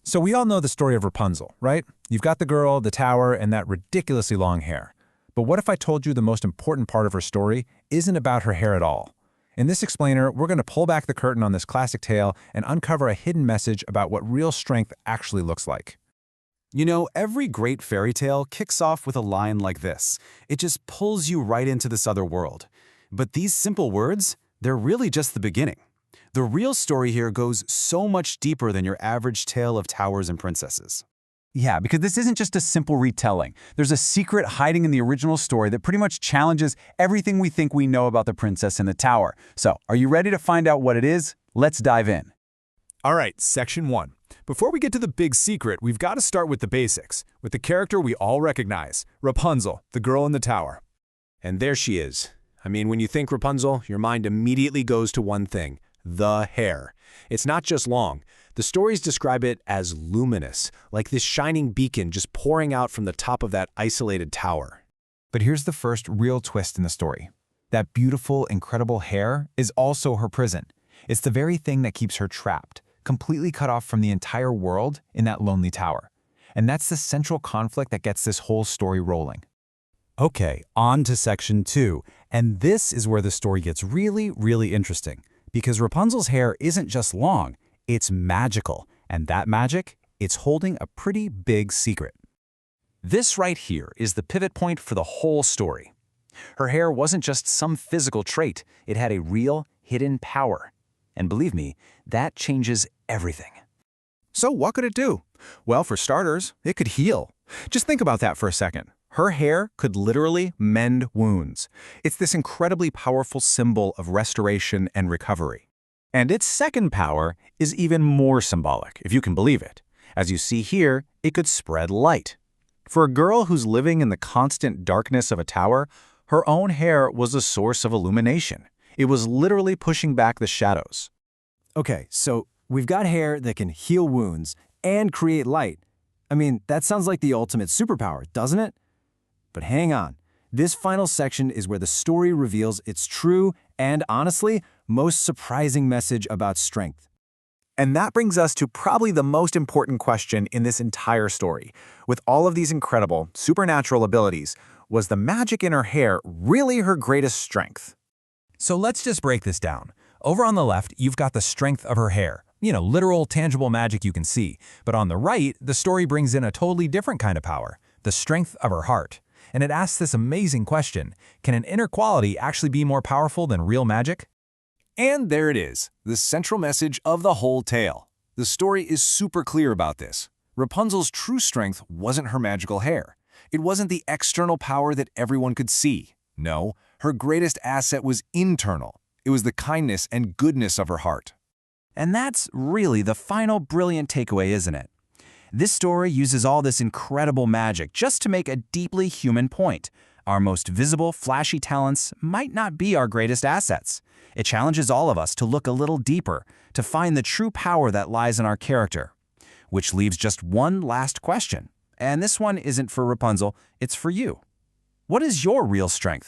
So we all know the story of Rapunzel, right? You've got the girl, the tower, and that ridiculously long hair. But what if I told you the most important part of her story isn't about her hair at all? In this explainer, we're going to pull back the curtain on this classic tale and uncover a hidden message about what real strength actually looks like. You know, every great fairy tale kicks off with a line like this. It just pulls you right into this other world. But these simple words, they're really just the beginning. The real story here goes so much deeper than your average tale of towers and princesses. Yeah, because this isn't just a simple retelling. There's a secret hiding in the original story that pretty much challenges everything we think we know about the princess in the tower. So, are you ready to find out what it is? Let's dive in. All right, Section 1. Before we get to the big secret, we've got to start with the basics, with the character we all recognize, Rapunzel, the girl in the tower. And there she is. I mean, when you think Rapunzel, your mind immediately goes to one thing: the hair. It's not just long. The stories describe it as luminous, like this shining beacon just pouring out from the top of that isolated tower. But here's the first real twist in the story. That beautiful, incredible hair is also her prison. It's the very thing that keeps her trapped, completely cut off from the entire world in that lonely tower. And that's the central conflict that gets this whole story rolling. Okay, on to Section 2. And this is where the story gets really, really interesting. Because Rapunzel's hair isn't just long, it's magical. And that magic, it's holding a pretty big secret. This right here is the pivot point for the whole story. Her hair wasn't just some physical trait, it had a real, hidden power. And believe me, that changes everything. So what could it do? Well, for starters, it could heal. Just think about that for a second. Her hair could literally mend wounds. It's this incredibly powerful symbol of restoration and recovery. And its second power is even more symbolic, if you can believe it. As you see here, it could spread light. For a girl who's living in the constant darkness of a tower, her own hair was a source of illumination. It was literally pushing back the shadows. Okay, so we've got hair that can heal wounds and create light. I mean, that sounds like the ultimate superpower, doesn't it? But hang on. This final section is where the story reveals its true and, honestly, most surprising message about strength. And that brings us to probably the most important question in this entire story. With all of these incredible, supernatural abilities, was the magic in her hair really her greatest strength? So let's just break this down. Over on the left, you've got the strength of her hair. Literal, tangible magic you can see. But on the right, the story brings in a totally different kind of power, the strength of her heart. And it asks this amazing question: can an inner quality actually be more powerful than real magic? And there it is, the central message of the whole tale. The story is super clear about this. Rapunzel's true strength wasn't her magical hair. It wasn't the external power that everyone could see. No, her greatest asset was internal. It was the kindness and goodness of her heart. And that's really the final brilliant takeaway, isn't it? This story uses all this incredible magic just to make a deeply human point. Our most visible, flashy talents might not be our greatest assets. It challenges all of us to look a little deeper, to find the true power that lies in our character. Which leaves just one last question. And this one isn't for Rapunzel, it's for you. What is your real strength?